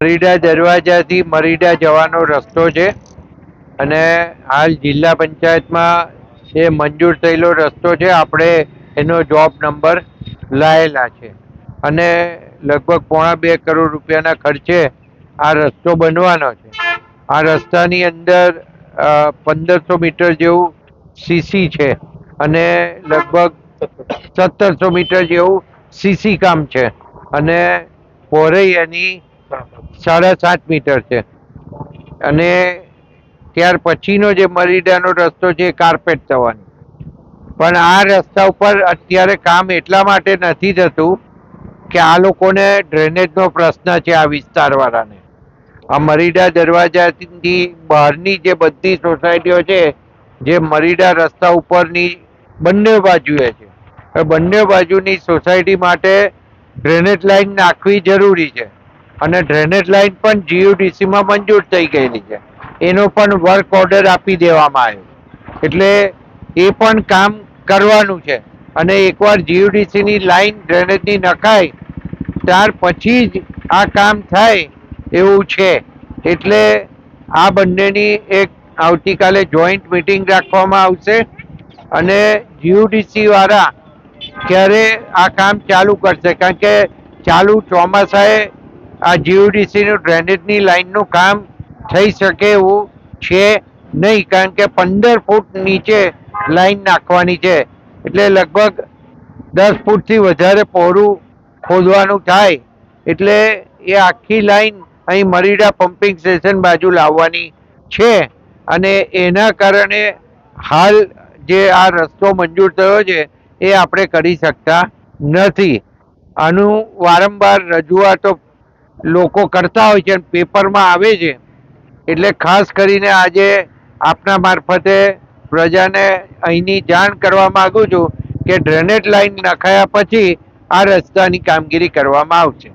મરીડા દરવાજાથી મરીડા જવાનો રસ્તો છે અને હાલ જિલ્લા પંચાયતમાં એ મંજૂર થયેલો રસ્તો છે. આપણે એનો જોબ નંબર લાયેલા છે અને લગભગ 1.5 કરોડ રૂપિયાના ખર્ચે આ રસ્તો બનવાનો છે. આ રસ્તાની અંદર 1500 મીટર જેવું સીસી છે અને લગભગ 1700 મીટર જેવું સીસી કામ છે અને પહોળાઈ એની 7.5 મીટર છે અને ત્યાર પછીનો જે મરીડાનો રસ્તો છે એ કાર્પેટ થવાનો. પણ આ રસ્તા ઉપર અત્યારે કામ એટલા માટે નથી થતું કે આ લોકોને ડ્રેનેજનો પ્રશ્ન છે. આ વિસ્તારવાળાને આ મરીડા દરવાજાથી બહારની જે બધી સોસાયટીઓ છે જે મરીડા રસ્તા ઉપરની બંને બાજુએ છે, બંને બાજુની સોસાયટી માટે ડ્રેનેજ લાઈન નાખવી જરૂરી છે અને ડ્રેનેજ લાઈન પણ GUDCમાં મંજૂર થઈ ગયેલી છે. એનો પણ વર્ક ઓર્ડર આપી દેવામાં આવ્યો એટલે એ પણ કામ કરવાનું છે અને એકવાર GUDCની લાઈન ડ્રેનેજની નખાય ત્યાર પછી જ આ કામ થાય એવું છે. એટલે આ બંનેની એક આવતીકાલે જોઈન્ટ મીટિંગ રાખવામાં આવશે અને GUDC વાળા ક્યારે આ કામ ચાલુ કરશે, કારણ કે ચાલુ ચોમાસાએ આ GUDCનું ડ્રેનેજની લાઈનનું કામ થઈ શકે એવું છે નહીં, કારણ કે 15 ફૂટ નીચે લાઈન નાખવાની છે એટલે લગભગ 10 ફૂટથી વધારે પહોળું ખોદવાનું થાય એટલે એ આખી લાઈન અહીં મરીડા પમ્પિંગ સ્ટેશન બાજુ લાવવાની છે અને એના કારણે હાલ જે આ રસ્તો મંજૂર થયો છે એ આપણે કરી શકતા નથી. આનું વારંવાર રજૂઆતો લોકો કરતા હોય છે, પેપરમાં આવે છે એટલે ખાસ કરીને આજે આપના મારફતે પ્રજાને અહીંની જાણ કરવા માંગુ છું કે ડ્રેનેજ લાઈન નખાયા પછી આ રસ્તાની કામગીરી કરવામાં આવશે.